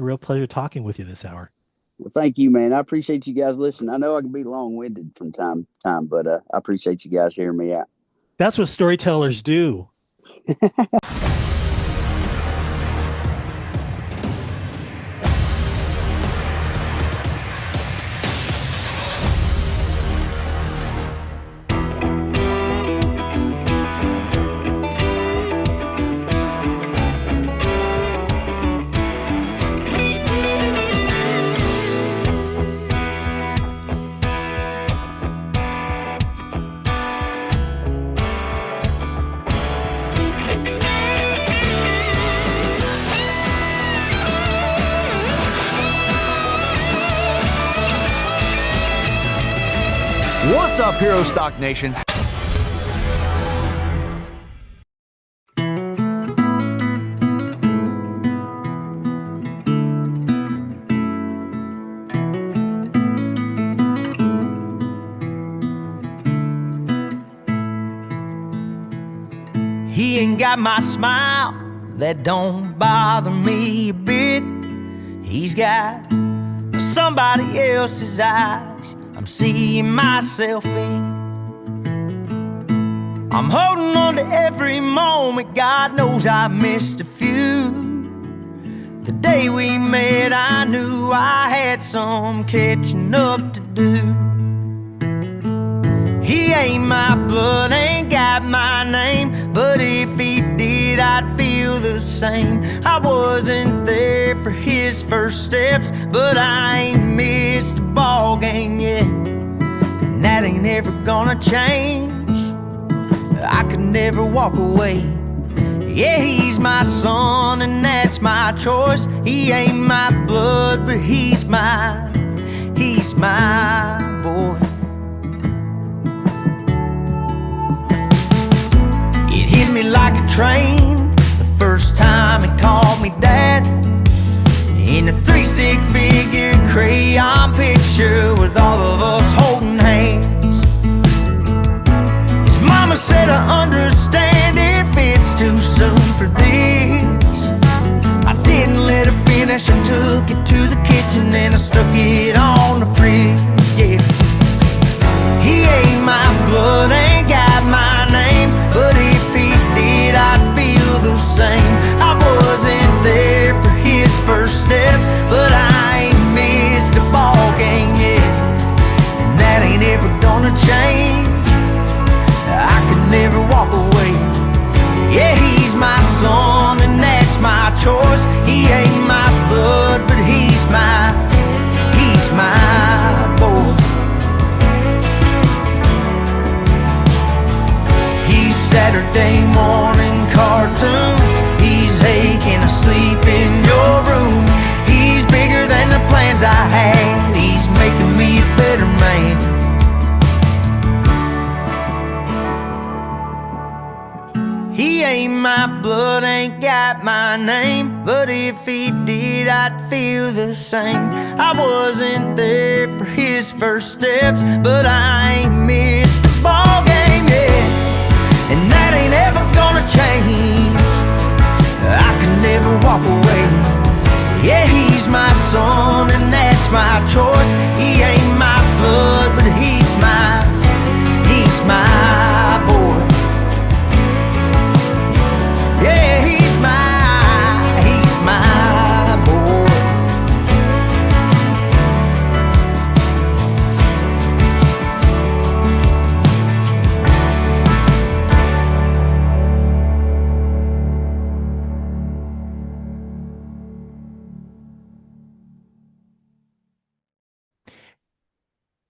A real pleasure talking with you this hour. Well, thank you, man. I appreciate you guys listening. I know I can be long-winded from time to time, but I appreciate you guys hearing me out. That's what storytellers do. What's up, Herostock Nation? He ain't got my smile, that don't bother me a bit. He's got somebody else's eyes I'm seeing myself in. I'm holding on to every moment, God knows I missed a few. The day we met, I knew I had some catching up to do. He ain't my blood, ain't got my name, but if he did, I'd feel the same. I wasn't there for his first steps, but I ain't missed a ball game yet, and that ain't ever gonna change. I could never walk away. Yeah, he's my son, and that's my choice. He ain't my blood, but he's my boy. It hit me like a train the first time he called me dad, in a 3-stick figure crayon picture with all of us holding hands. His mama said, I understand if it's too soon for this. I didn't let her finish, I took it to the kitchen and I stuck it on the fridge, yeah. He ain't my blood, ain't got my name, but if he did, I'd feel the same. I wasn't there for his first steps, but I ain't missed a ball game yet, and that ain't ever gonna change. I could never walk away. Yeah, he's my son, and that's my choice. He ain't my blood, but he's my boy. He's Saturday morning cartoons. He's aching asleep in your room. He's bigger than the plans I had. He's making me a better man. He ain't my blood, ain't got my name, but if he did, I'd feel the same. I wasn't there for his first steps, but I ain't missed a ball game yet, and that ain't ever gonna change. I can never walk away. Yeah, he's my son, and that's my choice. He ain't my blood, but he's my boy. Yeah, he's my boy.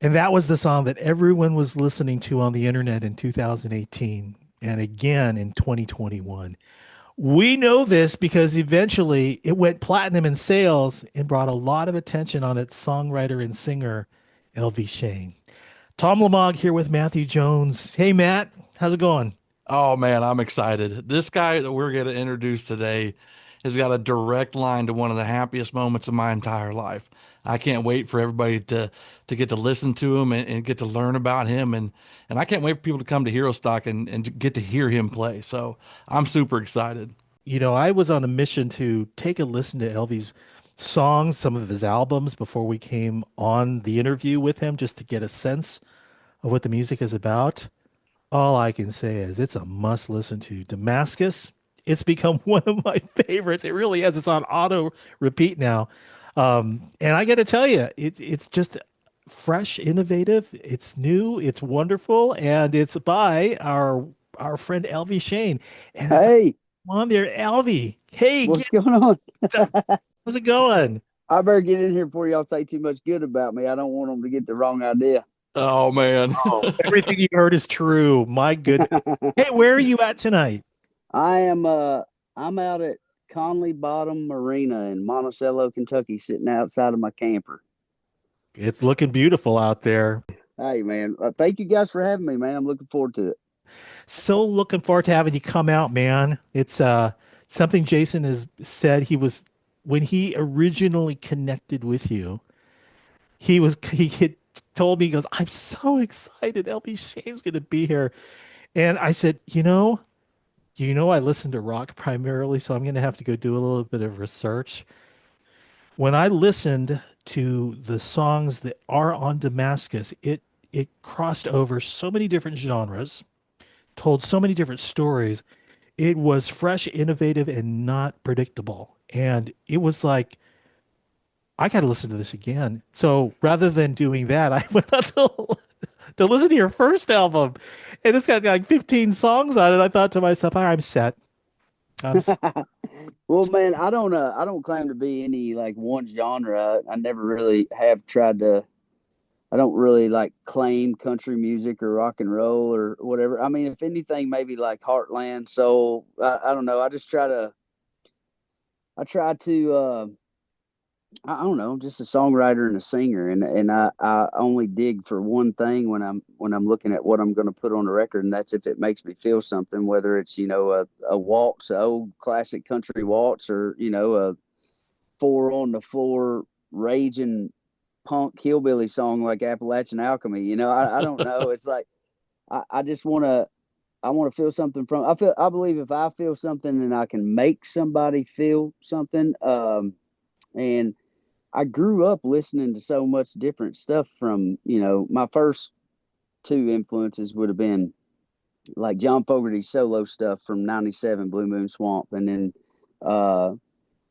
And that was the song that everyone was listening to on the internet in 2018 and again in 2021. We know this because eventually it went platinum in sales and brought a lot of attention on its songwriter and singer, Elvie Shane. Tom Lamog here with Matthew Jones. Hey, Matt, how's it going? Oh man, I'm excited. This guy that we're going to introduce today has got a direct line to one of the happiest moments of my entire life. I can't wait for everybody to get to listen to him and get to learn about him, and I can't wait for people to come to Herostock and to get to hear him play. So I'm super excited. You know, I was on a mission to take a listen to Elvie's songs, some of his albums before we came on the interview with him just to get a sense of what the music is about. All I can say is it's a must listen to. Damascus, it's become one of my favorites. It really is. It's on auto repeat now. And I got to tell you, it's just fresh, innovative. It's new, it's wonderful, and it's by our friend Elvie Shane. And if Hey, I'm on there, Elvie, hey, what's going on? how's it going? I better get in here before y'all say too much good about me. I don't want them to get the wrong idea. Oh man. Everything you heard is true. My goodness. Hey, where are you at tonight? I'm out at Conley Bottom Marina in Monticello, Kentucky, sitting outside of my camper. It's looking beautiful out there. Hey man, thank you guys for having me, man. I'm looking forward to it. So looking forward to having you come out, man. It's something Jason has said he was when he originally connected with you, he had told me, he goes, I'm so excited. Elvie Shane's gonna be here. And I said, I listen to rock primarily, so I'm gonna have to go do a little bit of research. When I listened to the songs that are on Damascus, it crossed over so many different genres, told so many different stories. It was fresh, innovative, and not predictable. And it was like, I got to listen to this again. So rather than doing that, I went out to listen to your first album. And it's got like 15 songs on it. I thought to myself, "All right, I'm set. I'm s- Well, man, I don't claim to be any like one genre. I never really have tried to. I don't really like claim country music or rock and roll or whatever. I mean, if anything, maybe like Heartland, soul. I don't know. I just try to. I try to. I don't know, just a songwriter and a singer, and I only dig for one thing when I'm looking at what I'm going to put on the record, and that's if it makes me feel something, whether it's a waltz, an old classic country waltz, or a four on the floor raging punk hillbilly song like Appalachian Alchemy. I don't know. It's like I just I want to feel something from. I believe if I feel something, then I can make somebody feel something. And I grew up listening to so much different stuff from, my first two influences would have been like John Fogerty's solo stuff from 97 Blue Moon Swamp, and then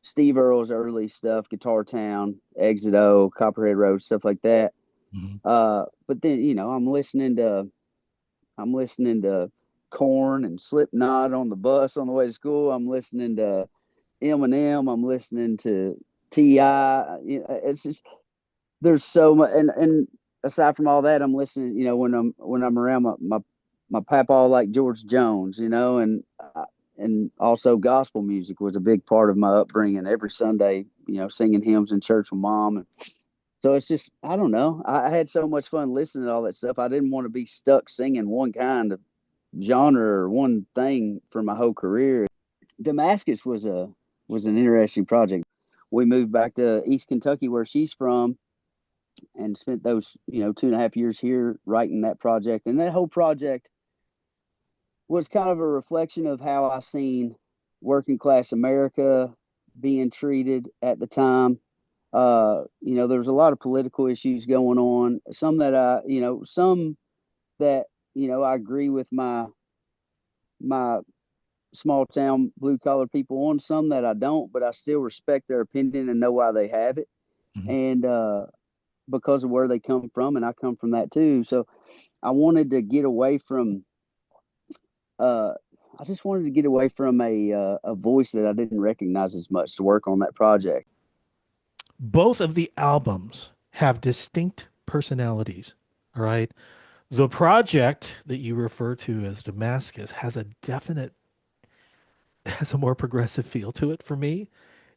Steve Earle's early stuff, Guitar Town, Exito, Copperhead Road, stuff like that. Mhm. But then, I'm listening to Korn and Slipknot on the bus on the way to school. I'm listening to Eminem. I'm listening to T.I. It's just there's so much, and aside from all that, I'm listening. When I'm around my papa, like George Jones, and also gospel music was a big part of my upbringing. Every Sunday, singing hymns in church with mom, and so it's just I don't know. I had so much fun listening to all that stuff. I didn't want to be stuck singing one kind of genre or one thing for my whole career. Damascus was an interesting project. We moved back to East Kentucky where she's from and spent those, 2.5 years here writing that project. And that whole project was kind of a reflection of how I seen working class America being treated at the time. There was a lot of political issues going on. Some that, I agree with my small town blue collar people on, some that I don't, but I still respect their opinion and know why they have it. Mhm. And because of where they come from, and I come from that too. So I wanted to get away from uh I just wanted to get away from a voice that I didn't recognize as much to work on that project. Both of the albums have distinct personalities. All right. The project that you refer to as Damascus has a more progressive feel to it for me.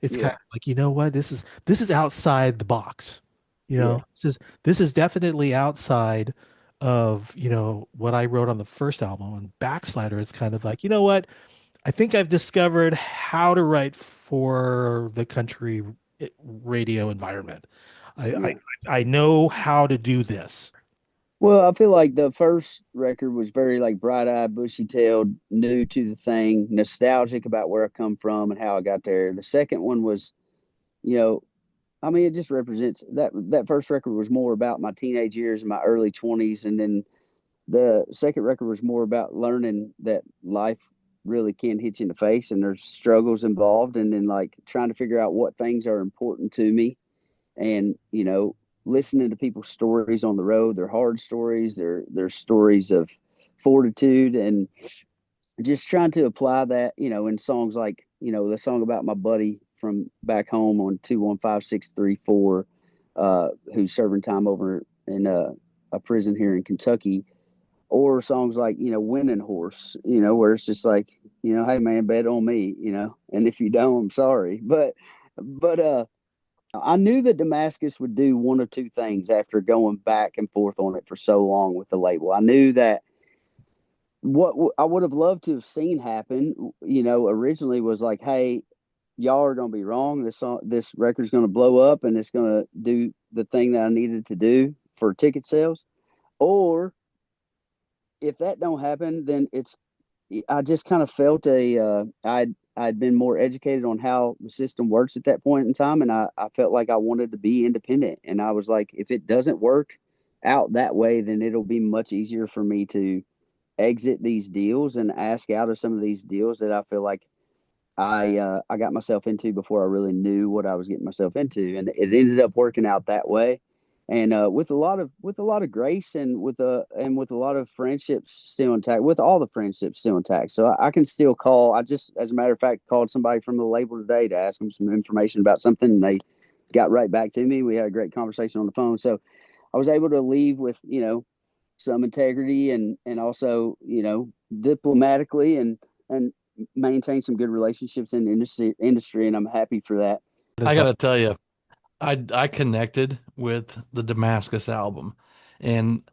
It's kind Yeah, of like, what? This is outside the box. yeah. This is definitely outside of, what I wrote on the first album on Backslider. It's kind of like, what? I think I've discovered how to write for the country radio environment. I I, Yeah. I know how to do this. Well, I feel like the first record was very like bright-eyed, bushy-tailed, new to the thing, nostalgic about where I come from and how I got there. The second one was, you know, I mean, it just represents that first record was more about my teenage years and my early 20s. And then the second record was more about learning that life really can hit you in the face and there's struggles involved. And then like trying to figure out what things are important to me and, listening to people's stories on the road, their hard stories, their stories of fortitude, and just trying to apply that, in songs like, the song about my buddy from back home on 215634, who's serving time over in a prison here in Kentucky, or songs like, Winning Horse, where it's just like, hey man, bet on me, and if you don't, I'm sorry. But I knew that Damascus would do one or two things after going back and forth on it for so long with the label. I knew that what I would have loved to have seen happen, originally was like, hey, y'all are going to be wrong. This record's going to blow up and it's going to do the thing that I needed to do for ticket sales. Or if that don't happen, then I just kind of felt I'd been more educated on how the system works at that point in time. And I felt like I wanted to be independent. And I was like, if it doesn't work out that way, then it'll be much easier for me to exit these deals and ask out of some of these deals that I feel like I got myself into before I really knew what I was getting myself into. And it ended up working out that way. And with a lot of grace and with a lot of friendships still intact, with all the friendships still intact. So I can still call. I just, as a matter of fact, called somebody from the label today to ask them some information about something, and they got right back to me. We had a great conversation on the phone. So I was able to leave with, some integrity and also, diplomatically and maintain some good relationships in the industry. And I'm happy for that. I gotta tell you, I connected with the Damascus album, and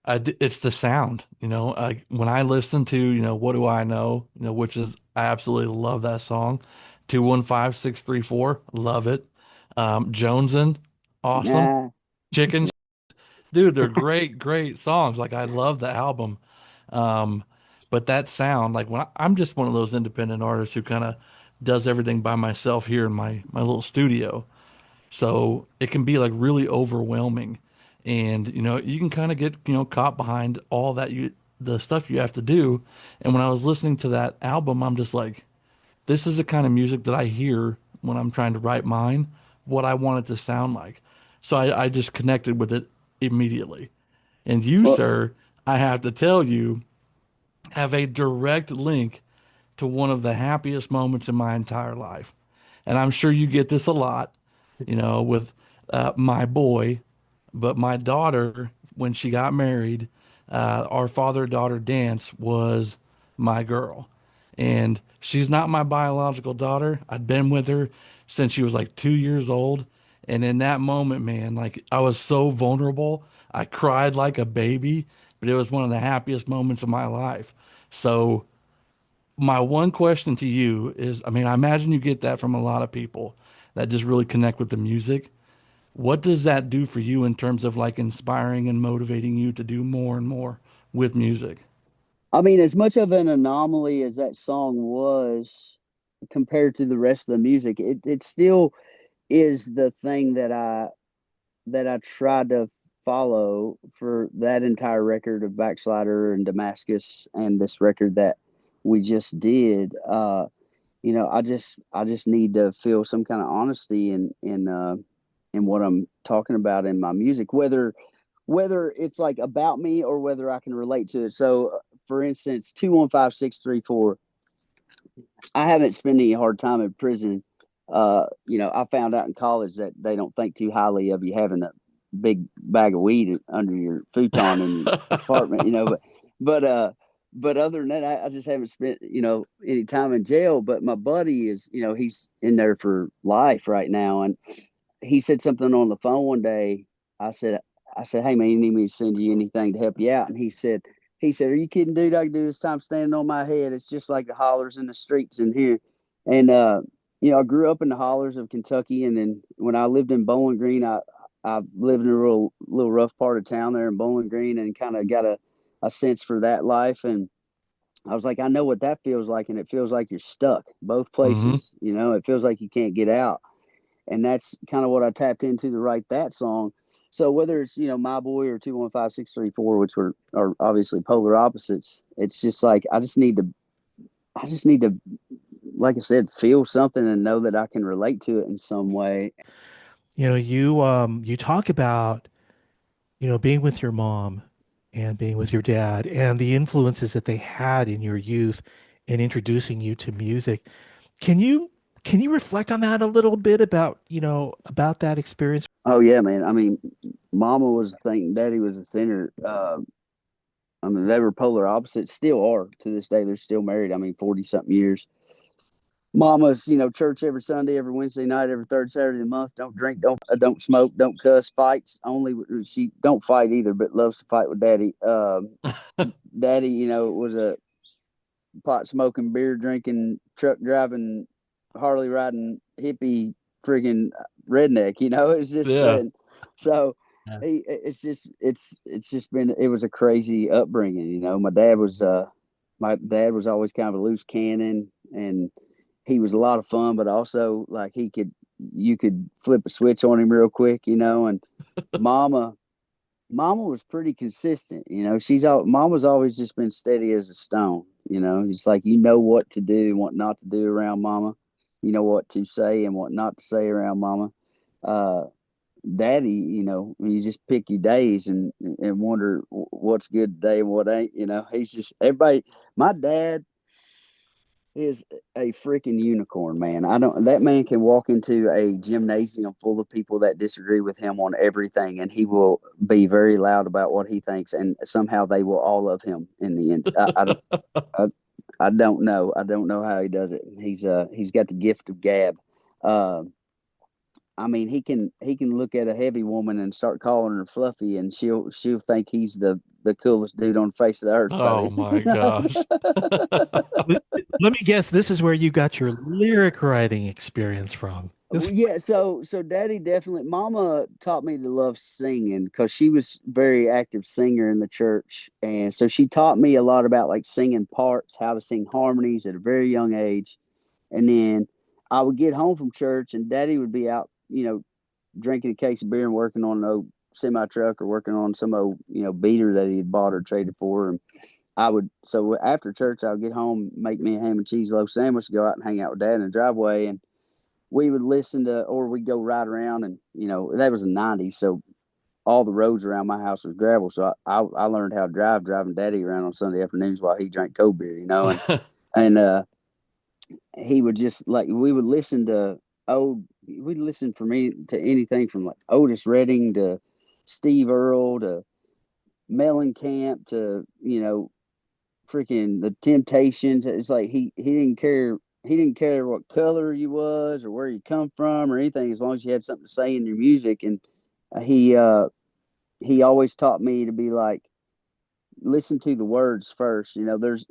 it's the sound. When I listen to What Do I Know, which is I absolutely love that song. 215634, love it. Jonesin, awesome. Nah. Chicken, dude, they're great songs. Like I love the album. Um, but that sound, like I'm just one of those independent artists who kind of does everything by myself here in my little studio. So it can be like really overwhelming. And, you can kind of get, caught behind all the stuff you have to do. And when I was listening to that album, I'm just like, this is the kind of music that I hear when I'm trying to write mine, what I want it to sound like. So I just connected with it immediately. And you, Well, sir, I have to tell you, have a direct link to one of the happiest moments in my entire life. And I'm sure you get this a lot, with my boy, but my daughter, when she got married, our father-daughter dance was my girl. And she's not my biological daughter. I'd been with her since she was like 2 years old. And in that moment, man, like I was so vulnerable. I cried like a baby, but it was one of the happiest moments of my life. So my one question to you is, I mean, I imagine you get that from a lot of people that just really connect with the music. What does that do for you in terms of like inspiring and motivating you to do more and more with music? I mean, as much of an anomaly as that song was compared to the rest of the music, it still is the thing that I tried to follow for that entire record of Backslider and Damascus and this record that we just did. I just need to feel some kind of honesty in what I'm talking about in my music, whether it's like about me or whether I can relate to it. So, for instance, 215634, I haven't spent any hard time in prison. I found out in college that they don't think too highly of you having a big bag of weed under your futon in your apartment, but other than that, I just haven't spent, any time in jail. But my buddy is, he's in there for life right now. And he said something on the phone one day. I said, hey man, you need me to send you anything to help you out? And he said, are you kidding, dude? I can do this time standing on my head. It's just like the hollers in the streets in here. And, I grew up in the hollers of Kentucky. And then when I lived in Bowling Green, I lived in a little rough part of town there in Bowling Green and kind of got a sense for that life. And I was like, I know what that feels like. And it feels like you're stuck both Hmm. places. It feels like you can't get out. And that's kind of what I tapped into to write that song. So whether it's, My Boy or 215634, which are obviously polar opposites, it's just like I just need to, like I said, feel something and know that I can relate to it in some way. You talk about, being with your mom and being with your dad and the influences that they had in your youth and introducing you to music. Can you reflect on that a little bit about, about that experience? Oh yeah, man. I mean, Mama was a thing, Daddy was a singer. I mean, they were polar opposites, still are to this day. They're still married. I mean, 40 something years. Mama's, church every Sunday, every Wednesday night, every third Saturday of the month. Don't drink, don't smoke, don't cuss. Fights only. She don't fight either, but loves to fight with Daddy. Daddy, was a pot smoking, beer drinking, truck driving, Harley riding, hippie, friggin' redneck. It's just Yeah. so. It's just been, it was a crazy upbringing. My dad was always kind of a loose cannon, and he was a lot of fun, but also like you could flip a switch on him real quick, and mama was pretty consistent. Mama's always just been steady as a stone. It's like, what to do and what not to do around mama, what to say and what not to say around mama. Daddy, you just pick your days and wonder what's good today and what ain't. He's just everybody. My dad is a freaking unicorn, man. That man can walk into a gymnasium full of people that disagree with him on everything, and he will be very loud about what he thinks, and somehow they will all love him in the end. I don't know. I don't know how he does it. He's got the gift of gab. I mean, he can look at a heavy woman and start calling her fluffy, and she'll think he's the coolest dude on the face of the earth. Oh my gosh. Let me guess, this is where you got your lyric writing experience from. Yeah, so Daddy definitely, Mama taught me to love singing because she was very active singer in the church, and so she taught me a lot about like singing parts, how to sing harmonies at a very young age, and then I would get home from church, and Daddy would be out, drinking a case of beer and working on an old semi truck or working on some old, beater that he had bought or traded for, and so after church, I would get home, make me a ham and cheese loaf sandwich, go out and hang out with Dad in the driveway, and we would listen to, or we'd go ride around, and that was the '90s, so all the roads around my house was gravel. So I learned how to driving Daddy around on Sunday afternoons while he drank cold beer, and he would just like, we would listen to we'd listen for me to anything from like Otis Redding to Steve Earle to Mellencamp to freaking the Temptations. It's like he didn't care. He didn't care what color you was or where you come from or anything, as long as you had something to say in your music. And he always taught me to be like, listen to the words first.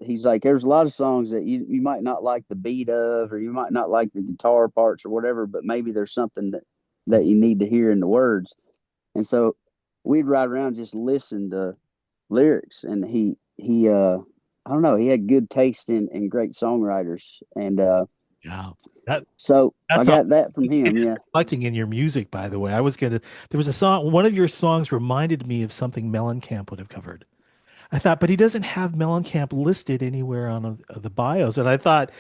He's like, there's a lot of songs that you might not like the beat of, or you might not like the guitar parts or whatever, but maybe there's something that you need to hear in the words. And so we'd ride around, just listen to lyrics. And he I don't know, he had good taste in great songwriters. And Yeah. so I got that from him. It's Yeah. reflecting in your music, by the way. There was a song, one of your songs reminded me of something Mellencamp would have covered. I thought, but he doesn't have Mellencamp listed anywhere on the bios. And I thought,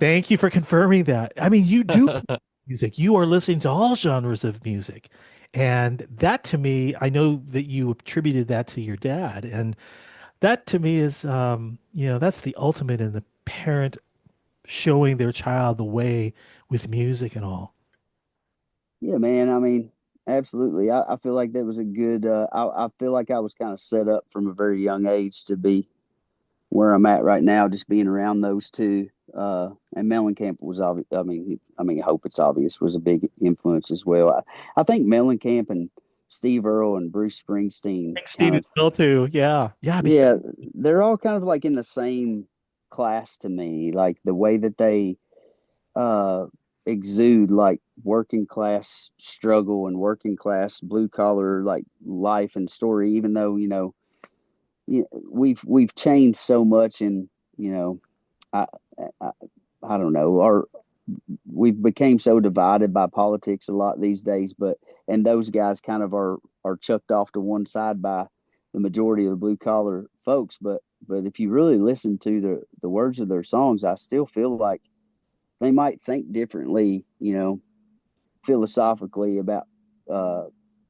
thank you for confirming that. I mean, you do music. You are listening to all genres of music. And that to me, I know that you attributed that to your dad. And that to me is, that's the ultimate in the parent showing their child the way with music and all. Yeah, man. I mean, absolutely. I feel like that was a good, I feel like I was kind of set up from a very young age to be where I'm at right now, just being around those two. And Mellencamp was obvious. I mean, I hope it's obvious, was a big influence as well. I think Mellencamp and Steve Earle and Bruce Springsteen, Steve as well too. Yeah. Yeah. yeah, they're all kind of like in the same class to me, like the way that they exude like working class struggle and working class blue collar like life and story, even though we've changed so much, and I, I don't know, we've became so divided by politics a lot these days, and those guys kind of are chucked off to one side by the majority of the blue collar folks. But if you really listen to the words of their songs, I still feel like they might think differently, philosophically about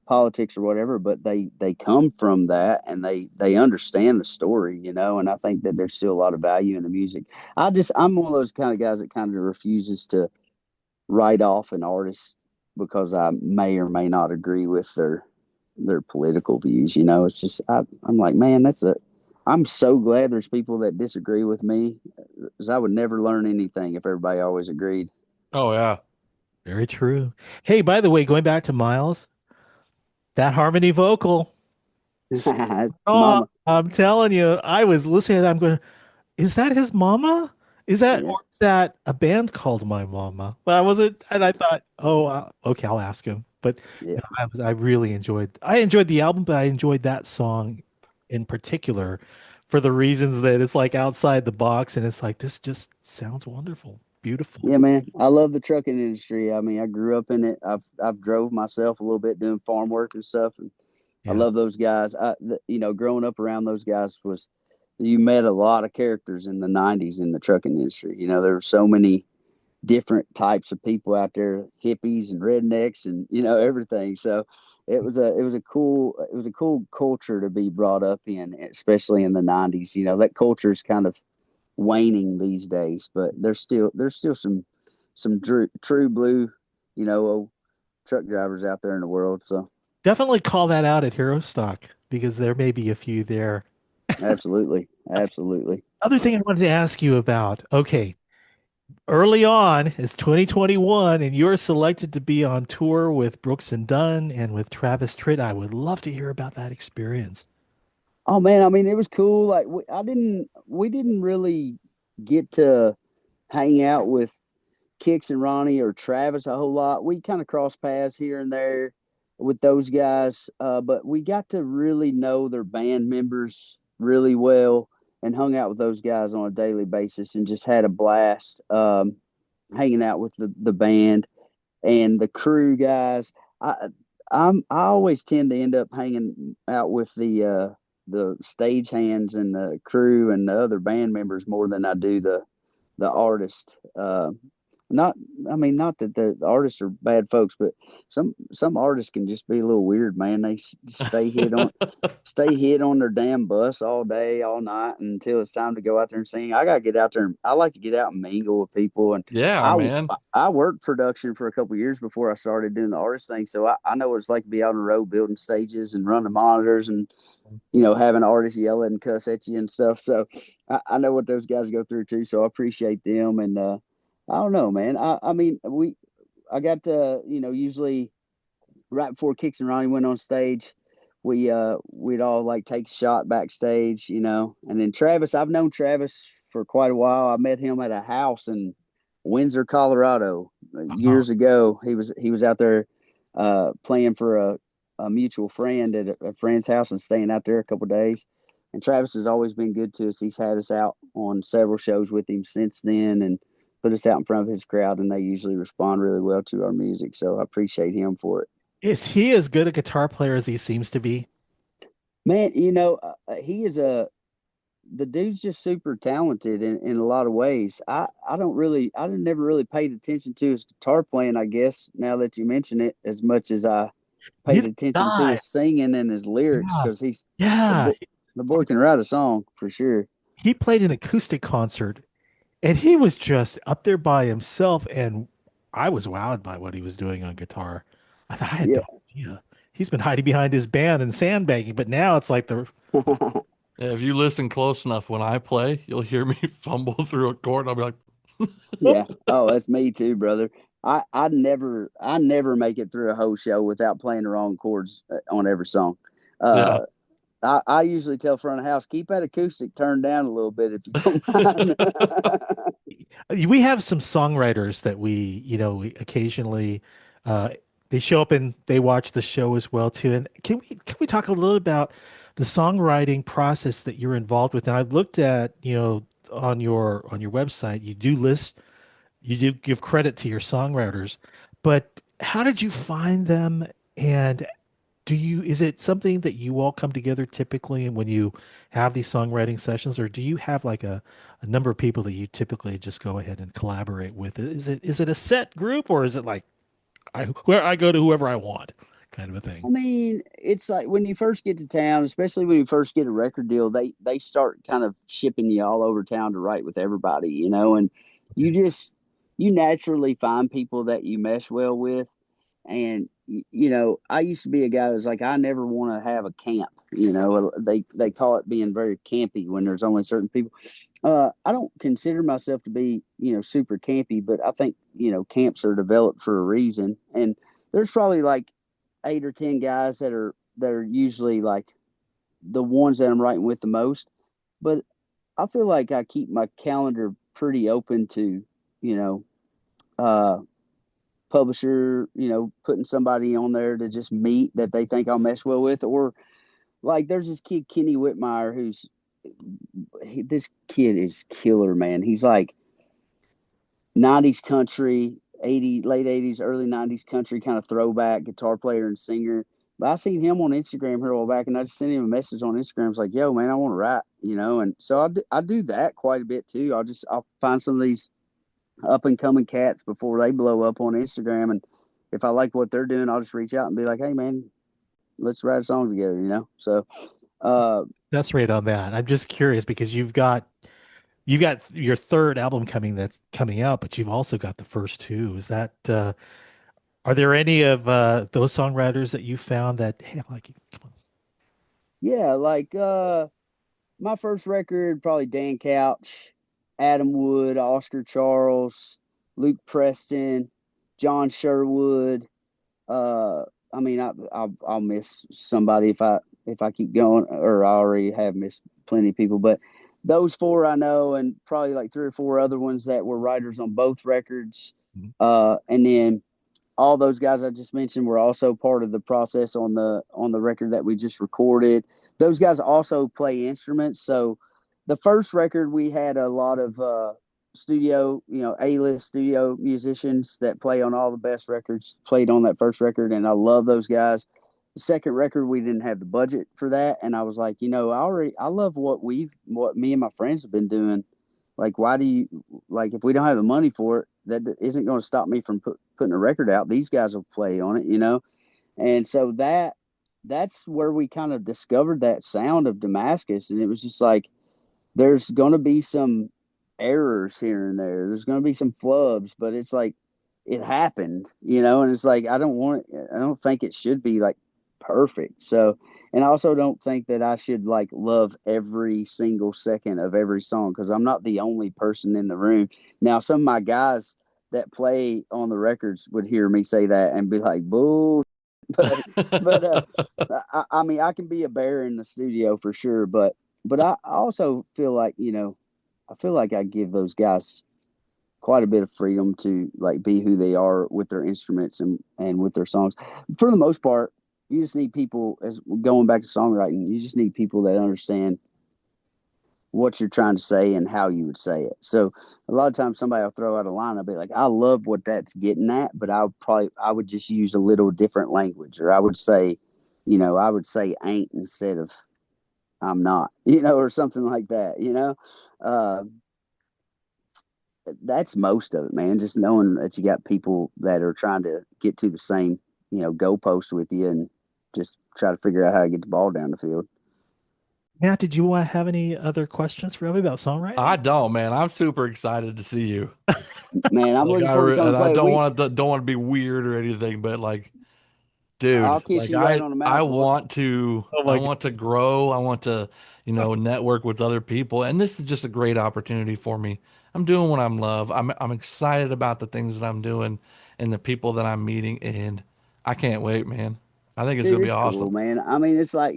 politics or whatever, but they come from that, and they understand the story, and I think that there's still a lot of value in the music. I'm one of those kind of guys that kind of refuses to write off an artist because I may or may not agree with their political views. It's just I'm like, man, I'm so glad there's people that disagree with me, because I would never learn anything if everybody always agreed. Oh yeah. Very true. Hey, by the way, going back to Miles, that harmony vocal. Oh, Mama. I'm telling you, I was listening to that. I'm going, is that his mama? Or is that a band called My Mama? But I wasn't, and I thought, oh, okay, I'll ask him. But Yeah. I really enjoyed the album, but I enjoyed that song in particular for the reasons that it's like outside the box, and it's like, this just sounds wonderful, beautiful. Yeah, man. I love the trucking industry. I mean, I grew up in it. I've drove myself a little bit doing farm work and stuff, and I Yeah. love those guys. Growing up around those guys you met a lot of characters in the 90s in the trucking industry. There were so many different types of people out there, hippies and rednecks and, everything. So it was a cool culture to be brought up in, especially in the 90s. That culture is kind of waning these days, but there's still some true blue, old truck drivers out there in the world. So Definitely call that out at Herostock because there may be a few there. absolutely. Other thing I wanted to ask you about. Okay, early on is 2021, and you're selected to be on tour with Brooks and Dunn and with Travis Tritt. I would love to hear about that experience. Oh man, I mean, it was cool. Like we didn't really get to hang out with Kix and Ronnie or Travis a whole lot. We kind of crossed paths here and there with those guys, but we got to really know their band members really well and hung out with those guys on a daily basis and just had a blast hanging out with the band and the crew guys. I always tend to end up hanging out with the stage hands and the crew and the other band members more than I do the artist. Not, I mean, not that the artists are bad folks, but some artists can just be a little weird, man. They stay hid on their damn bus all day, all night until it's time to go out there and sing. I gotta get out there. I like to get out and mingle with people. And Yeah, man. I worked production for a couple of years before I started doing the artist thing, so I know what it's like to be out on the road building stages and running monitors and having artists yell and cuss at you and stuff. So I know what those guys go through too. So I appreciate them. And I don't know, man. I mean, I got to, usually right before Kix and Ronnie went on stage, we'd all like take a shot backstage, and then Travis, I've known Travis for quite a while. I met him at a house in Windsor, Colorado years ago. He was out there playing for a mutual friend at a friend's house and staying out there a couple of days. And Travis has always been good to us. He's had us out on several shows with him since then and put us out in front of his crowd, and they usually respond really well to our music. So I appreciate him for it. Is he as good a guitar player as he seems to be? Man, he is the dude's just super talented in a lot of ways. I never really paid attention to his guitar playing, I guess, now that you mention it, as much as I paid attention to his singing and his lyrics, because the boy can write a song for sure. He played an acoustic concert and he was just up there by himself, and I was wowed by what he was doing on guitar. I thought I had no idea. He's been hiding behind his band and sandbagging, but now it's like If you listen close enough when I play, you'll hear me fumble through a chord. I'll be like, yeah. Oh, that's me too, brother. I never make it through a whole show without playing the wrong chords on every song. I usually tell front of house, keep that acoustic turned down a little bit if you don't mind. We have some songwriters that we occasionally they show up and they watch the show as well too. And can we talk a little about the songwriting process that you're involved with? And I've looked at, on your website, you do list you do give credit to your songwriters, but how did you find them? And is it something that you all come together typically when you have these songwriting sessions, or do you have like a number of people that you typically just go ahead and collaborate with? Is it a set group, or is it like where I go to whoever I want kind of a thing? I mean, it's like when you first get to town, especially when you first get a record deal, they start kind of shipping you all over town to write with everybody, and you Okay. just you naturally find people that you mesh well with. And I used to be a guy that's like, I never want to have a camp. They call it being very campy when there's only certain people. I don't consider myself to be super campy, but I think camps are developed for a reason. And there's probably like 8 or 10 guys that are usually like the ones that I'm writing with the most. But I feel like I keep my calendar pretty open to you know uh publisher, putting somebody on there to just meet that they think I'll mesh well with. Or like there's this kid, Kenny Whitmire, this kid is killer, man. He's like 90s country, late 80s, early 90s country kind of throwback guitar player and singer. But I seen him on Instagram here a while back, and I just sent him a message on Instagram. It's like, yo, man, I want to rap, And so I do that quite a bit too. I'll find some of these up and coming cats before they blow up on Instagram. And if I like what they're doing, I'll just reach out and be like, hey, man, let's write a song together. So, That's right on that. I'm just curious because you've got your third album that's coming out, but you've also got the first two. Is that are there any of those songwriters that you found that, hey, like, come on. yeah, like my first record, probably Dan Couch, Adam Wood, Oscar Charles, Luke Preston, John Sherwood. Uh, I mean, I'll miss somebody if I keep going, or I already have missed plenty of people. But those four I know, and probably like 3 or 4 other ones that were writers on both records. Mhm. And then all those guys I just mentioned were also part of the process on the record that we just recorded. Those guys also play instruments. So the first record we had a lot of studio, A-list studio musicians that play on all the best records played on that first record, and I love those guys. The second record we didn't have the budget for that, and I was like, I love what me and my friends have been doing. Like, why do you like if we don't have the money for it, that isn't going to stop me from putting a record out. These guys will play on it. And so that's where we kind of discovered that sound of Damascus, and it was just like there's going to be some errors here and there. There's going to be some flubs, but it's like it happened. And it's like I don't think it should be like perfect. So, and I also don't think that I should like love every single second of every song because I'm not the only person in the room. Now, some of my guys that play on the records would hear me say that and be like, "Bull." But I mean, I can be a bear in the studio for sure. But I also feel like I feel like I give those guys quite a bit of freedom to like be who they are with their instruments and with their songs. For the most part, you just need people, as going back to songwriting, you just need people that understand what you're trying to say and how you would say it. So a lot of times somebody will throw out a line, I'll be like, I love what that's getting at, but I would just use a little different language, or I would say ain't instead of I'm not, or something like that. Uh, that's most of it, man. Just knowing that you got people that are trying to get to the same, goalpost with you, and just try to figure out how to get the ball down the field. Matt, did you have any other questions for me about songwriting? I don't, man. I'm super excited to see you. Man, I'm Like looking forward to coming and I play. don't want to be weird or anything, but like, dude, I'll kiss like you right on the I mouth, boy. want to Oh I my God. want to grow. I want to, network with other people, and this is just a great opportunity for me. I'm doing what I'm love. I'm excited about the things that I'm doing and the people that I'm meeting, and I can't wait, man. I think it's Dude, gonna be it's cool, awesome. man. I mean, it's like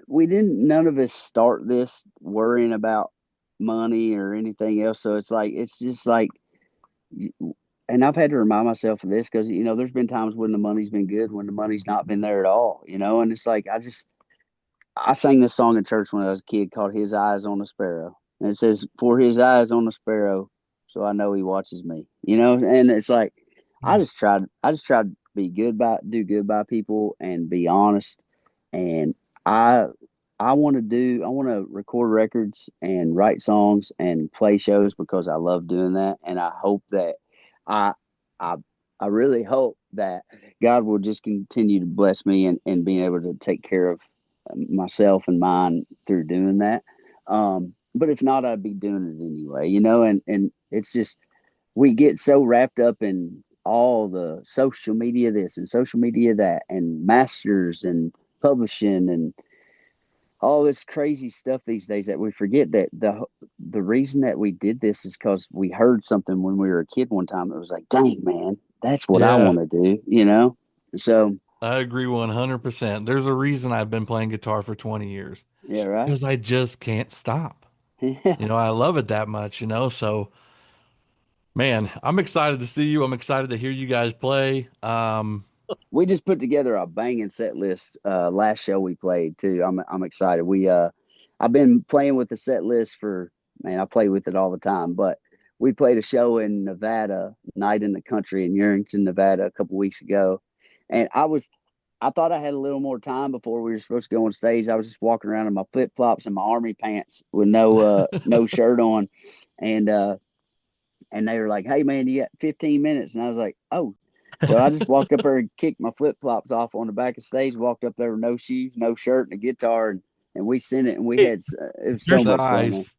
none of us start this worrying about money or anything else. So it's just like, and I've had to remind myself of this because, there's been times when the money's been good, when the money's not been there at all, and it's like, I sang this song in church when I was a kid called His Eyes on the Sparrow. And it says, for his eyes on the sparrow so I know he watches me, and it's like, I just tried to be do good by people and be honest. And I, I want to record records and write songs and play shows because I love doing that. And I hope that I, I, I really hope that God will just continue to bless me and being able to take care of myself and mine through doing that. But if not, I'd be doing it anyway, and it's just, we get so wrapped up in all the social media this and social media that and masters and publishing and all this crazy stuff these days that we forget that the reason that we did this is because we heard something when we were a kid one time. It was like, dang, man, that's what I Yeah, want to do. So I agree 100%. There's a reason I've been playing guitar for 20 years yeah, right. because I just can't stop. I love it that much, so man, I'm excited to see you. I'm excited to hear you guys play. We just put together a banging set list last show we played too. I'm excited. I've been playing with the set list for, man, I play with it all the time, but we played a show in Nevada, Night in the Country in Yerington, Nevada a couple weeks ago. And I thought I had a little more time before we were supposed to go on stage. I was just walking around in my flip flops and my army pants with no shirt on. And they were like, "Hey man, you got 15 minutes." And I was like, "Oh." So I just walked up there and kicked my flip flops off on the back of stage, walked up there with no shoes, no shirt, and a guitar, and we sent it, and we had it was so much fun, man. Nice.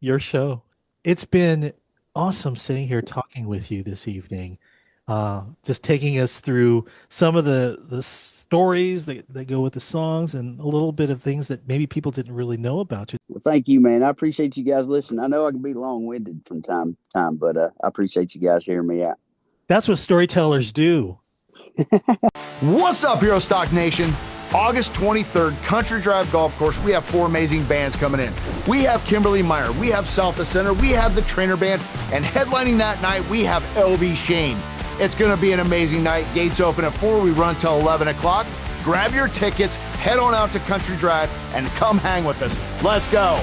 Your show. It's been awesome sitting here talking with you this evening. Just taking us through some of the stories that go with the songs and a little bit of things that maybe people didn't really know about you. Well, thank you, man. I appreciate you guys listening. I know I can be long-winded from time to time, but I appreciate you guys hearing me out. That's what storytellers do. What's up, Herostock Nation? August 23rd, Country Drive Golf Course. We have 4 amazing bands coming in. We have Kimberly Meyer, we have South of Center, we have the Trainer Band, and headlining that night, we have Elvie Shane. It's going to be an amazing night. Gates open at 4. We run till 11 o'clock. Grab your tickets, head on out to Country Drive, and come hang with us. Let's go.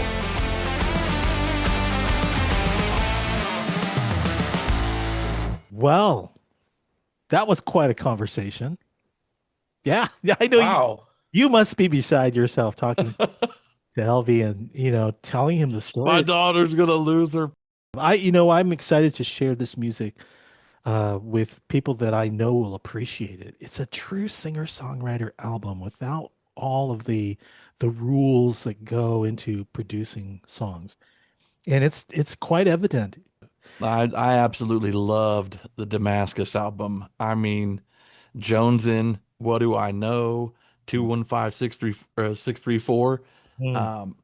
Well, that was quite a conversation. Yeah, I know. Wow. You must be beside yourself talking to Elvie and, telling him the story. My daughter's going to lose her. I'm excited to share this music with people that I know will appreciate it. It's a true singer-songwriter album without all of the rules that go into producing songs. And it's quite evident. I absolutely loved the Damascus album. I mean, Jonesin, What Do I Know, 215-634,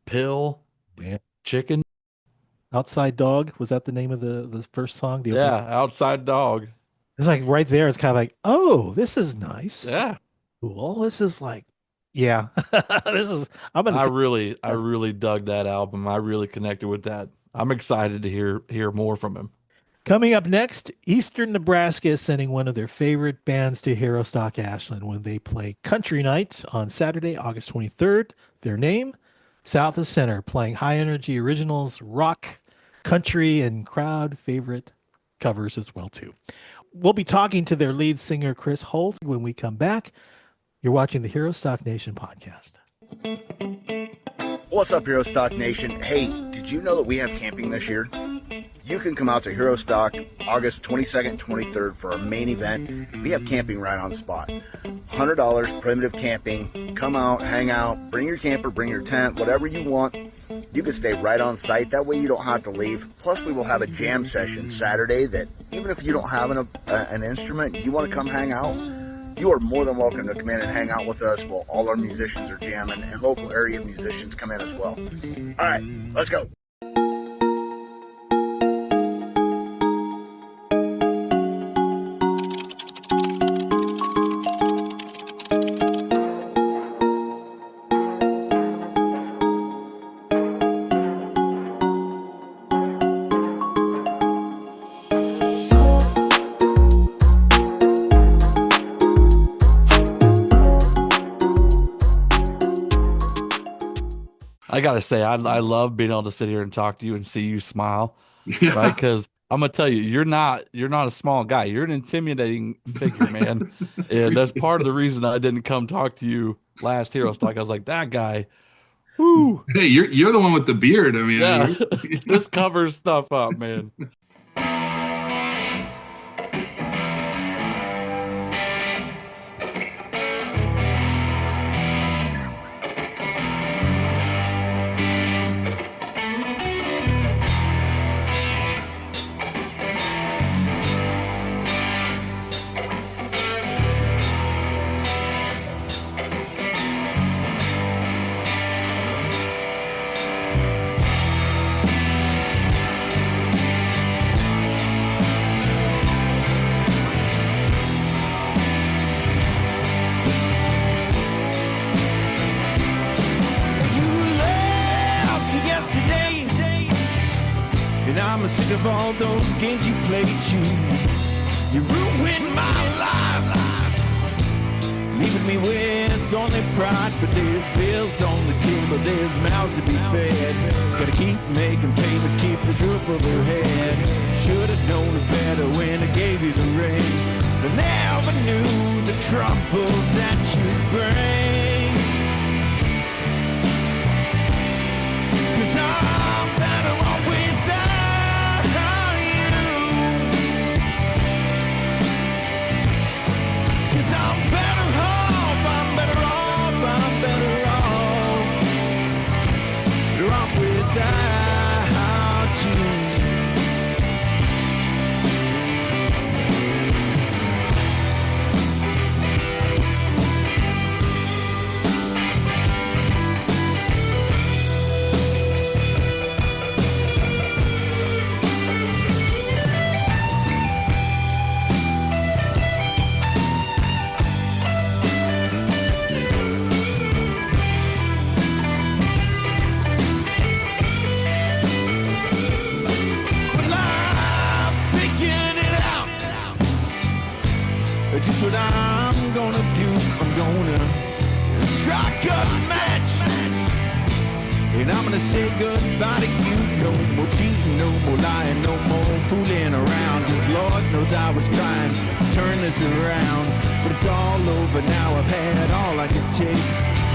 Pill, Yeah. Chicken. Outside Dog, was that the name of the first song? Yeah, Outside Dog. It's like right there, it's kind of like, oh, this is nice. Yeah. Cool. This is like, yeah. I really dug that album. I really connected with that. I'm excited to hear more from him. Coming up next, Eastern Nebraska is sending one of their favorite bands to Herostock Ashland when they play Country Night on Saturday, August 23rd. Their name, South of Center, playing high-energy originals, rock, country, and crowd favorite covers as well, too. We'll be talking to their lead singer, Chris Holt, when we come back. You're watching the Herostock Nation podcast. What's up, Herostock Nation? Hey, did you know that we have camping this year? You can come out to Herostock August 22nd, 23rd for our main event. We have camping right on spot. $100 primitive camping. Come out, hang out, bring your camper, bring your tent, whatever you want. You can stay right on site. That way you don't have to leave. Plus, we will have a jam session Saturday that even if you don't have an instrument, you want to come hang out, you are more than welcome to come in and hang out with us while all our musicians are jamming and local area musicians come in as well. All right, let's go. I gotta say, I love being able to sit here and talk to you and see you smile, right? Because I'm gonna tell you, you're not a small guy. You're an intimidating figure, man. And that's part of the reason I didn't come talk to you last Herostock. I was like, that guy, whoo, Hey, you're the one with the beard. I yeah, mean, this covers stuff up, man. I'm sick of all those games you played. You ruined my life, leaving me with only pride. But there's bills on the table, there's mouths to be fed. Gotta keep making payments, keep this roof over head. Should've known it better when I gave you the ring, but never knew the trouble that you bring. 'Cause I'm better off without. I'm better off, I'm better off, I'm better off without you. Just what I'm gonna do, I'm gonna strike a match, and I'm gonna say goodbye to you. No more cheating, no more lying, no more fooling around. 'Cause Lord knows I was trying to turn this around, but it's all over now. I've had all I could take,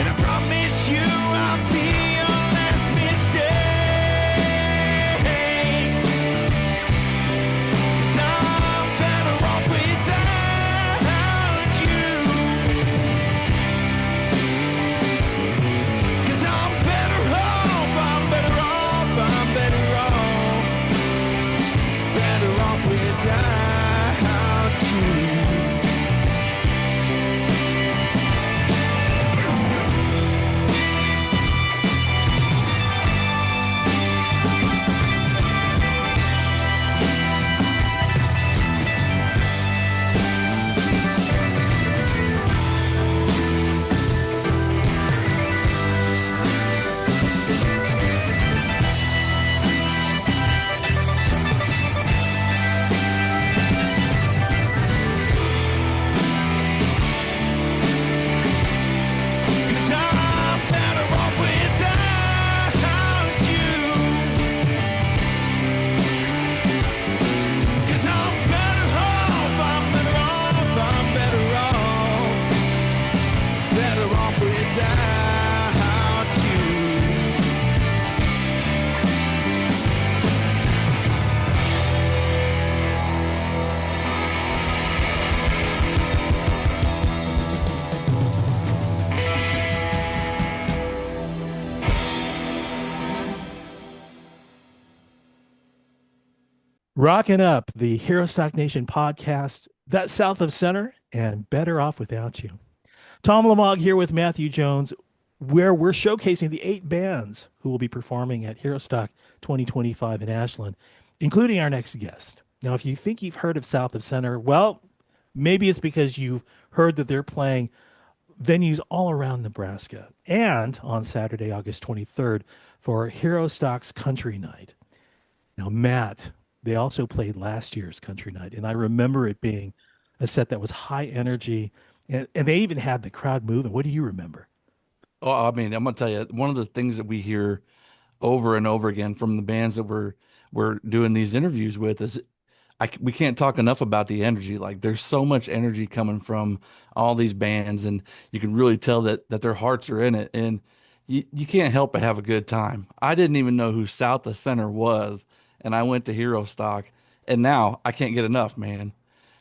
and I promise you I'll be your last mistake. 'Cause I'm better off without. Rocking up the Herostock Nation podcast, That South of Center, and Better Off Without You. Tom Lamog here with Matthew Jones, where we're showcasing the 8 bands who will be performing at Herostock 2025 in Ashland, including our next guest. Now, if you think you've heard of South of Center, well, maybe it's because you've heard that they're playing venues all around Nebraska and on Saturday, August 23rd for Herostock's Country Night. Now, Matt, they also played last year's Country Night, and I remember it being a set that was high energy, and they even had the crowd moving. What do you remember? Oh, I mean, I'm gonna tell you, one of the things that we hear over and over again from the bands that we're doing these interviews with is we can't talk enough about the energy. Like there's so much energy coming from all these bands, and you can really tell that their hearts are in it, and you can't help but have a good time. I didn't even know who South of Center was, and I went to Hero Stock, and now I can't get enough, man.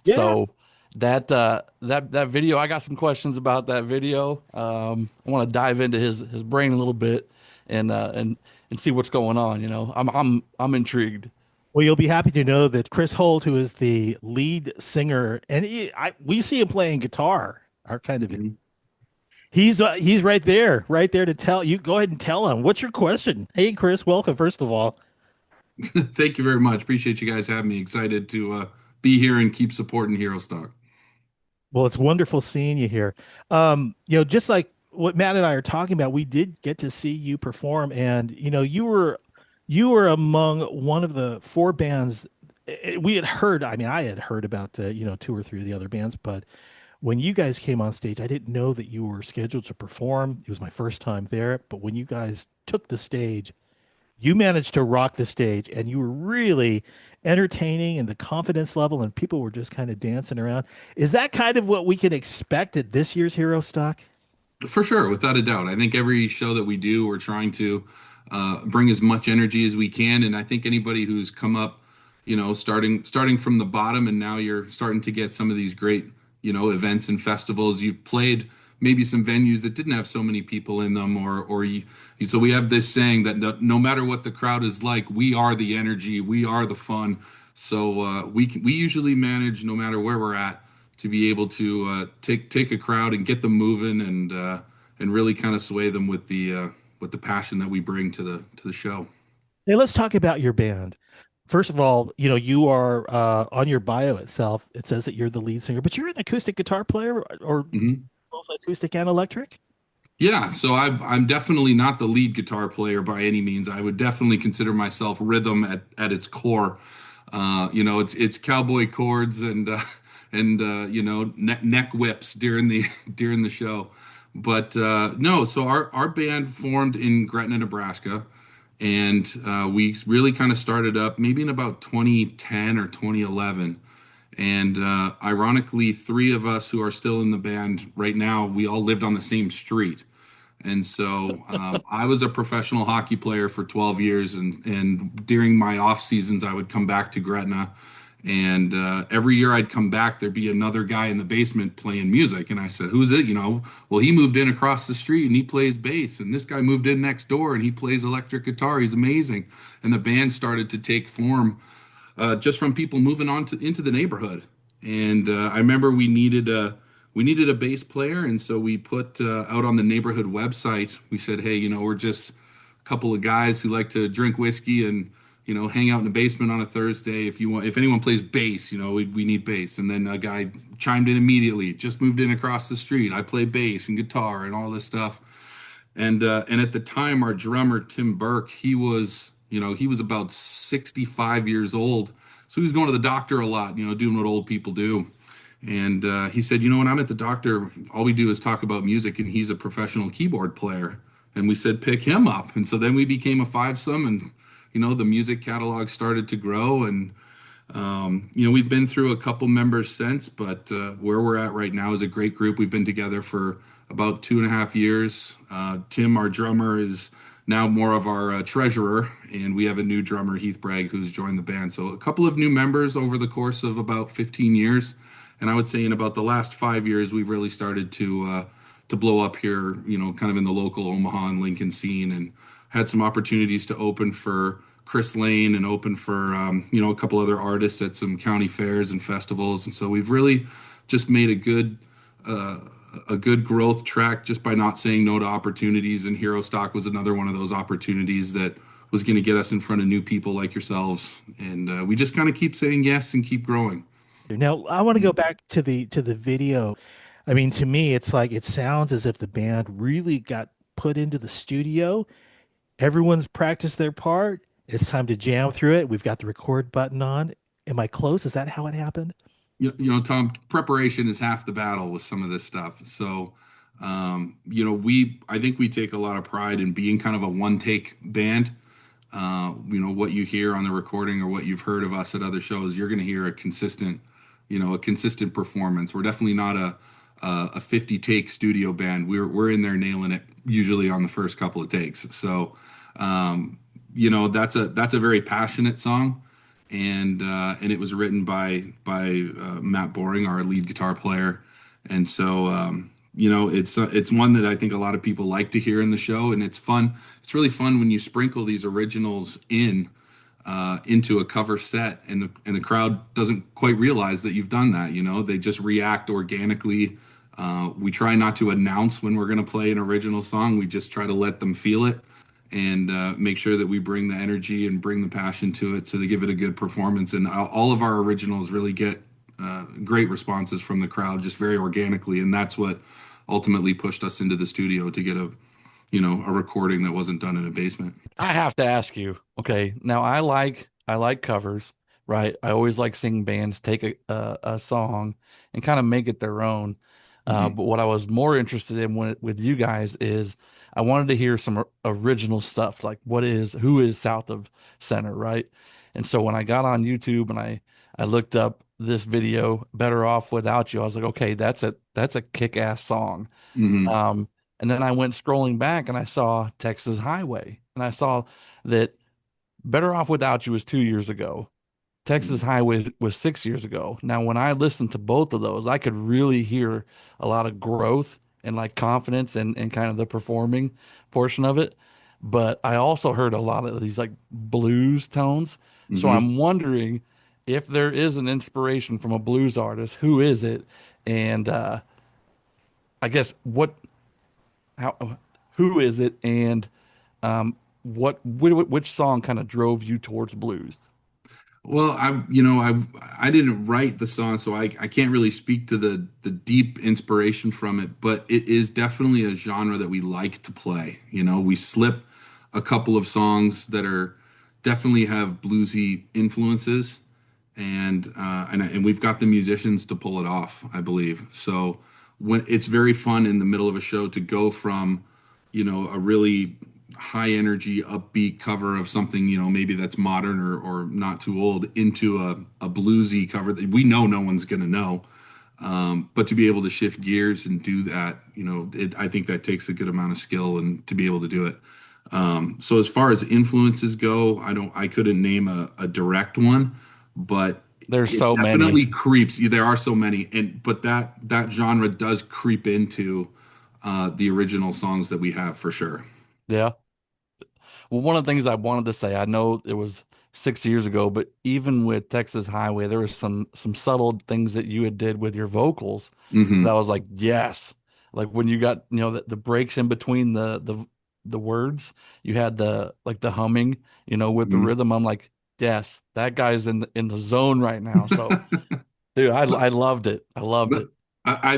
Yeah. So that video, I got some questions about that video. I want to dive into his brain a little bit and see what's going on. You know, I'm intrigued. Well, you'll be happy to know that Chris Holt, who is the lead singer, and we see him playing guitar. Our kind of Mhm. he's right there to tell you. Go ahead and tell him. What's your question? Hey, Chris, welcome. First of all, Thank you very much. Appreciate you guys having me. Excited to be here and keep supporting Hero Stock. well, it's wonderful seeing you here. Just like what Matt and I are talking about, we did get to see you perform, and you were among one of the four bands we had heard. I mean, I had heard about two or three of the other bands, but when you guys came on stage, I didn't know that you were scheduled to perform. It was my first time there, but when you guys took the stage, you managed to rock the stage, and you were really entertaining, and the confidence level, and people were just kind of dancing around. Is that kind of what we can expect at this year's Hero Stock? For sure, without a doubt. I think every show that we do, we're trying to bring as much energy as we can. And I think anybody who's come up, starting from the bottom, and now you're starting to get some of these great, events and festivals. You've played maybe some venues that didn't have so many people in them, so we have this saying that no matter what the crowd is like, we are the energy, we are the fun. So we usually manage, no matter where we're at, to be able to take a crowd and get them moving and really kind of sway them with the passion that we bring to the show. Hey, let's talk about your band. First of all, you are on your bio itself. It says that you're the lead singer, but you're an acoustic guitar player, or Mhm. both acoustic and electric. Yeah, so I'm definitely not the lead guitar player by any means. I would definitely consider myself rhythm at its core. It's cowboy chords and neck whips during the during the show. But no, so our band formed in Gretna, Nebraska, and we really kind of started up maybe in about 2010 or 2011. And ironically, three of us who are still in the band right now, we all lived on the same street. And so I was a professional hockey player for 12 years. And during my off seasons, I would come back to Gretna. And every year I'd come back, there'd be another guy in the basement playing music. And I said, "Who's it?" Well, he moved in across the street and he plays bass. And this guy moved in next door and he plays electric guitar. He's amazing. And the band started to take form just from people moving into the neighborhood. And I remember we needed a bass player, and so we put out on the neighborhood website. We said, "Hey, we're just a couple of guys who like to drink whiskey and hang out in the basement on a Thursday. If anyone plays bass, we need bass." And then a guy chimed in immediately. Just moved in across the street. I play bass and guitar and all this stuff. And at the time, our drummer Tim Burke, he was about 65 years old, so he was going to the doctor a lot, doing what old people do. And he said, "When I'm at the doctor, all we do is talk about music, and he's a professional keyboard player." And we said, "Pick him up." And so then we became a fivesome, and the music catalog started to grow. And we've been through a couple members since, but where we're at right now is a great group. We've been together for about 2.5 years. Tim, our drummer, is now more of our treasurer, and we have a new drummer, Heath Bragg, who's joined the band. So a couple of new members over the course of about 15 years. And I would say in about the last 5 years, we've really started to blow up here, kind of in the local Omaha and Lincoln scene, and had some opportunities to open for Chris Lane and open for a couple other artists at some county fairs and festivals. And so we've really just made a good growth track just by not saying no to opportunities. And Hero Stock was another one of those opportunities that was going to get us in front of new people like yourselves. And we just kind of keep saying yes and keep growing. Now, I want to go back to the video. I mean, to me, it's like it sounds as if the band really got put into the studio. Everyone's practiced their part. It's time to jam through it. We've got the record button on. Am I close? Is that how it happened? Tom, preparation is half the battle with some of this stuff. So, I think we take a lot of pride in being kind of a one take band. what you hear on the recording or what you've heard of us at other shows, you're going to hear a consistent performance. We're definitely not a 50 take studio band. We're in there nailing it usually on the first couple of takes. So, that's a very passionate song, and it was written by Matt Boring, our lead guitar player, and so it's one that I think a lot of people like to hear in the show, and it's fun. It's really fun when you sprinkle these originals into a cover set, and the crowd doesn't quite realize that you've done that. They just react organically. We try not to announce when we're going to play an original song. We just try to let them feel it, and make sure that we bring the energy and bring the passion to it, so they give it a good performance. And all of our originals really get great responses from the crowd, just very organically, and that's what ultimately pushed us into the studio to get a recording that wasn't done in a basement. I have to ask you, okay, now I like covers, right? I always like seeing bands take a song and kind of make it their own. But what I was more interested in with you guys is I wanted to hear some original stuff, like who is South of Center, right? And so when I got on YouTube and I looked up this video, Better Off Without You, I was like, okay, that's a kick-ass song. Mm-hmm. And then I went scrolling back and I saw Texas Highway, and I saw that Better Off Without You was 2 years ago. Texas Highway was 6 years ago. Now, when I listened to both of those, I could really hear a lot of growth and like confidence and kind of the performing portion of it. But I also heard a lot of these like blues tones. So Mm-hmm. I'm wondering if there is an inspiration from a blues artist, who is it? And I guess how, who is it? And which song kind of drove you towards blues? Well, I didn't write the song, so I can't really speak to the deep inspiration from it, but it is definitely a genre that we like to play. We slip a couple of songs that are definitely have bluesy influences, and we've got the musicians to pull it off, I believe. So when it's very fun in the middle of a show to go from, a really high energy, upbeat cover of something, maybe that's modern or not too old, into a bluesy cover that we know no one's going to know. But to be able to shift gears and do that, I think that takes a good amount of skill and to be able to do it. So as far as influences go, I couldn't name a direct one, but There's it so definitely many. creeps. There are so many, but that genre does creep into the original songs that we have for sure. Yeah. Well, one of the things I wanted to say, I know it was 6 years ago, but even with Texas Highway, there was some subtle things that you had did with your vocals that I Hmm. was like, yes. Like when you got, the breaks in between the words, you had the humming, with the Hmm. rhythm. I'm like, yes, that guy's in the zone right now. So, dude, I loved it. I loved But it.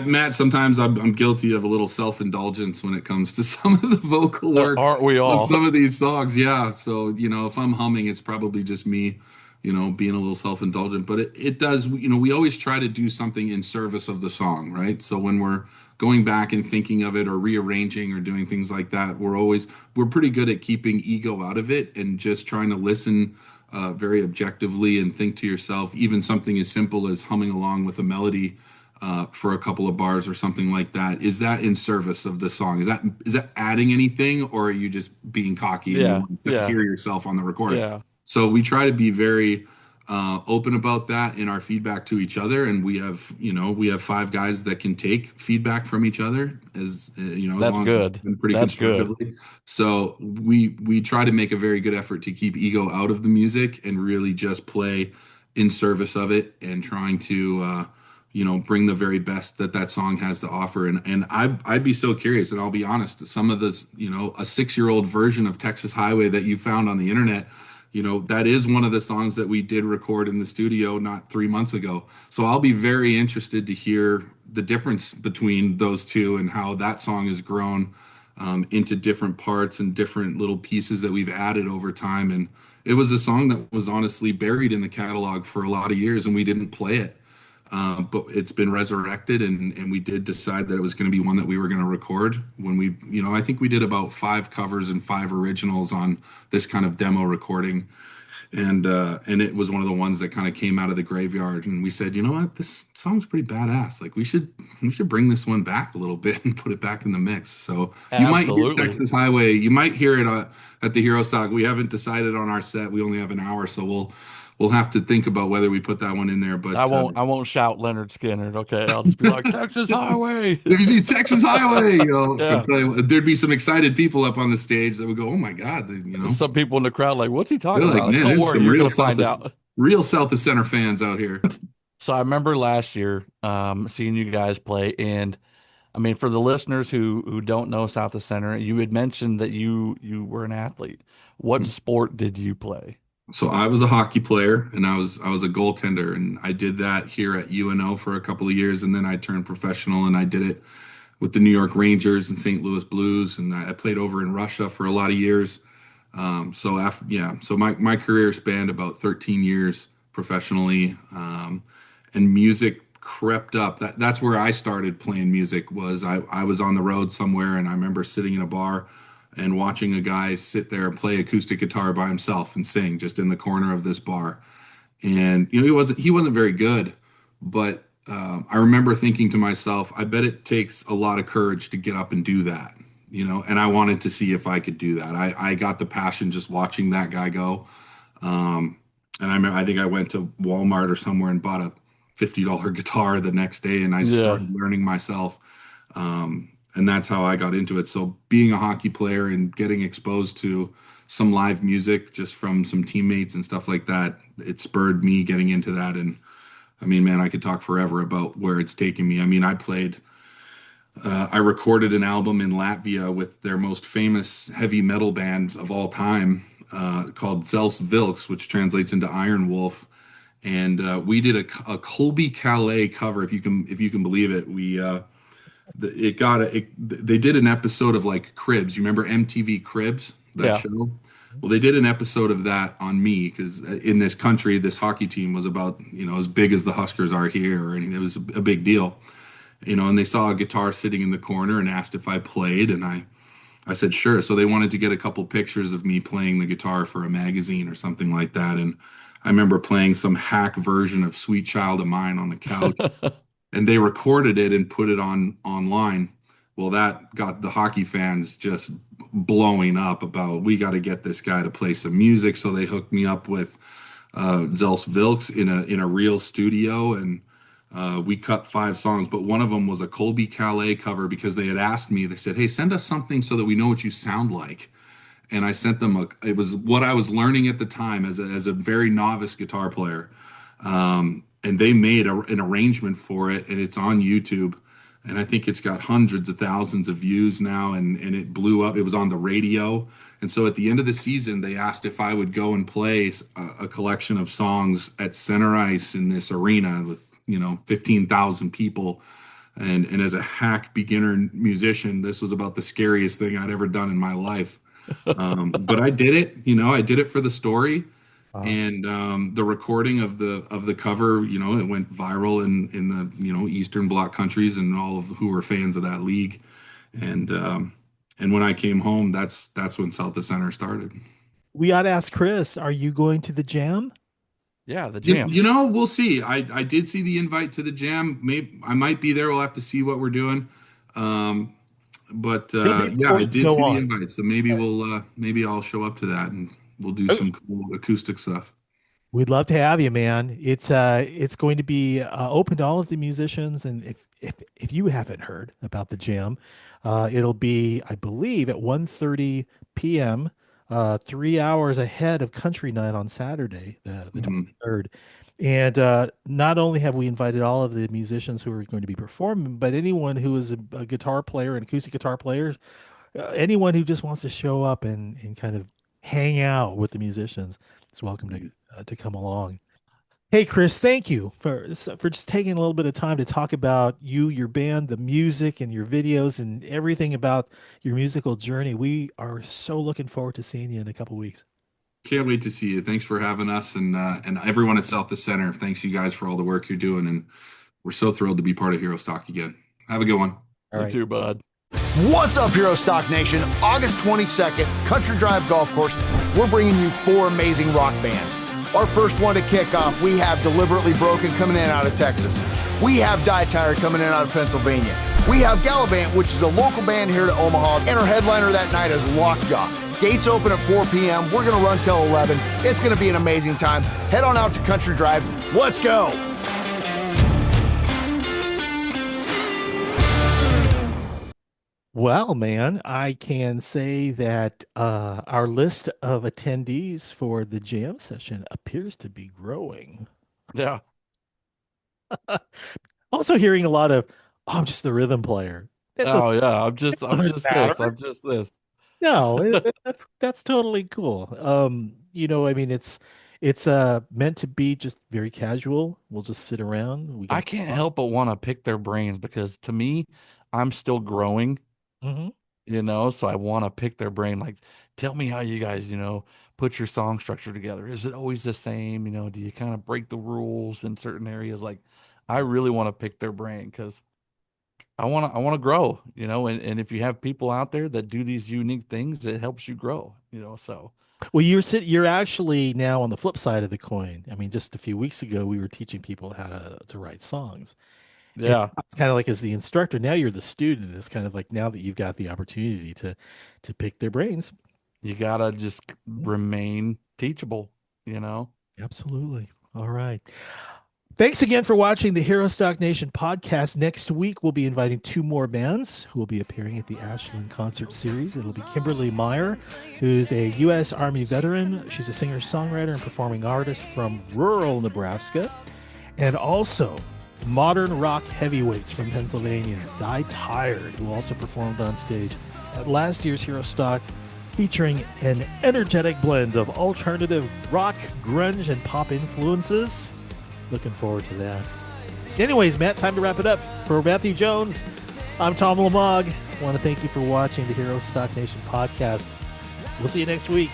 Matt, sometimes I'm guilty of a little self-indulgence when it comes to some of the vocal work Aren't we on all? some of these songs. Yeah. So, if I'm humming, it's probably just me, being a little self-indulgent. But it does, we always try to do something in service of the song, right? So when we're going back and thinking of it or rearranging or doing things like that, we're pretty good at keeping ego out of it and just trying to listen very objectively and think to yourself, even something as simple as humming along with a melody for a couple of bars or something like that. Is that in service of the song? Is that adding anything, or are you just being cocky and you Yeah, want to yeah, hear yourself on the recording? yeah. So we try to be very open about that in our feedback to each other, and we have five guys that can take feedback from each other as That's long as it's good. been pretty That's good. constructively. So we try to make a very good effort to keep ego out of the music and really just play in service of it and trying to bring the very best that song has to offer. And I'd be so curious, and I'll be honest, some of this, a 6-year-old version of Texas Highway that you found on the internet, that is one of the songs that we did record in the studio not 3 months ago. So I'll be very interested to hear the difference between those two and how that song has grown into different parts and different little pieces that we've added over time. And it was a song that was honestly buried in the catalog for a lot of years, and we didn't play it. But it's been resurrected, and we did decide that it was going to be one that we were going to record when we, I think we did about 5 covers and 5 originals on this kind of demo recording. And it was one of the ones that kind of came out of the graveyard, and we said, you know what, this song's pretty badass. Like we should bring this one back a little bit and put it back in the mix. So you might hear Absolutely. Texas Highway, you might hear it at the Herostock. We haven't decided on our set. We only have an hour, so we'll have to think about whether we put that one in there. But I won't shout Leonard Skinner. Okay, I'll just be like Texas Highway. there's the Texas Highway. Yeah. There'd be some excited people up on the stage that would go, "Oh my God!" Some people in the crowd like, what's he They're talking like, about? "Man, Don't there's worry, some you're real gonna find out. real South of Center fans out here." So I remember last year, seeing you guys play, and I mean, for the listeners who don't know South of Center, you had mentioned that you were an athlete. What sport did you play? So I was a hockey player, and I was a goaltender, and I did that here at UNO for a couple of years, and then I turned professional, and I did it with the New York Rangers and St. Louis Blues, and I played over in Russia for a lot of years. So my career spanned about 13 years professionally, and music crept up. That's where I started playing music. I was on the road somewhere, and I remember sitting in a bar and watching a guy sit there and play acoustic guitar by himself and sing just in the corner of this bar. And he wasn't very good, but I remember thinking to myself, I bet it takes a lot of courage to get up and do that, and I wanted to see if I could do that. I got the passion just watching that guy go. And I think I went to Walmart or somewhere and bought a $50 guitar the next day, and I Yeah. started learning myself. And that's how I got into it. So being a hockey player and getting exposed to some live music just from some teammates and stuff like that, it spurred me getting into that. And I mean, man, I could talk forever about where it's taken me. I mean, I recorded an album in Latvia with their most famous heavy metal band of all time, called Zels Vilks, which translates into Iron Wolf. And we did a Colby Calais cover, if you can believe it. They did an episode of like Cribs. You remember MTV Cribs, that Yeah. show? Well, they did an episode of that on me because in this country, this hockey team was about, as big as the Huskers are here, or anything. It was a big deal, and they saw a guitar sitting in the corner and asked if I played, and I said sure. So they wanted to get a couple pictures of me playing the guitar for a magazine or something like that. And I remember playing some hack version of Sweet Child of Mine on the couch, and they recorded it and put it online. Well, that got the hockey fans just blowing up about, we got to get this guy to play some music. So they hooked me up with Zels Vilks in a real studio, and we cut 5 songs, but one of them was a Colby Calais cover because they had asked me. They said, "Hey, send us something so that we know what you sound like." And I sent them it was what I was learning at the time as a very novice guitar player. And they made an arrangement for it, and it's on YouTube. And I think it's got hundreds of thousands of views now, and it blew up. It was on the radio. And so at the end of the season, they asked if I would go and play a collection of songs at center ice in this arena with, 15,000 people. And as a hack beginner musician, this was about the scariest thing I'd ever done in my life. But I did it, I did it for the story. And the recording of the cover, it went viral in the Eastern Bloc countries and all of who were fans of that league. And when I came home, that's when South of Center started. We ought to ask Chris, are you going to the jam? Yeah, the jam. We'll see. I did see the invite to the jam. Maybe I might be there. We'll have to see what we're doing. But yeah, I did see the invite, so maybe I'll show up to that and we'll do some cool acoustic stuff. We'd love to have you, man. It's going to be open to all of the musicians, and if you haven't heard about the jam, it'll be, I believe, at 1:30 p.m., 3 hours ahead of Country Night on Saturday, the 23rd. And not only have we invited all of the musicians who are going to be performing, but anyone who is a guitar player, an acoustic guitar player, anyone who just wants to show up and kind of hang out with the musicians is welcome to come along. Hey, Chris, thank you for just taking a little bit of time to talk about you, your band, the music, and your videos, and everything about your musical journey. We are so looking forward to seeing you in a couple weeks. Can't wait to see you. Thanks for having us, and everyone at South the Center. Thanks you guys for all the work you're doing, and we're so thrilled to be part of Herostock again. Have a good one. All right. You too, bud. What's up, Herostock Nation? August 22nd, Country Drive Golf Course. We're bringing you 4 amazing rock bands. Our first one to kick off, we have Deliberately Broken coming in out of Texas. We have Die Tired coming in out of Pennsylvania. We have Gallivant, which is a local band here to Omaha, and our headliner that night is Lockjaw. Gates open at 4 p.m. We're going to run till 11. It's going to be an amazing time. Head on out to Country Drive. Let's go. Well, man, I can say that our list of attendees for the jam session appears to be growing. Yeah. Also hearing a lot of, oh, I'm just the rhythm player. Oh yeah. I'm just doesn't this. matter. I'm just this. No, that's totally cool. I mean, it's meant to be just very casual. We'll just sit around. I can't help but want to pick their brains because to me, I'm still growing. Mm-hmm. So I want to pick their brain. Like, tell me how you guys, put your song structure together. Is it always the same? Do you kind of break the rules in certain areas? Like, I really want to pick their brain because I want to grow, and if you have people out there that do these unique things, it helps you grow, so. Well, you're actually now on the flip side of the coin. I mean, just a few weeks ago, we were teaching people how to write songs. Yeah. It's kind of like as the instructor, now you're the student. It's kind of like now that you've got the opportunity to pick their brains. You gotta just remain teachable, Absolutely. All right. Thanks again for watching the Herostock Nation podcast. Next week, we'll be inviting 2 more bands who will be appearing at the Ashland concert series. It'll be Kimberly Meyer, who's a U.S. Army veteran. She's a singer-songwriter and performing artist from rural Nebraska. And also modern rock heavyweights from Pennsylvania, Die Tired, who also performed on stage at last year's Herostock, featuring an energetic blend of alternative rock, grunge, and pop influences. Looking forward to that. Anyways, Matt, time to wrap it up. For Matthew Jones, I'm Tom Lamog. I want to thank you for watching the Herostock Nation podcast. We'll see you next week.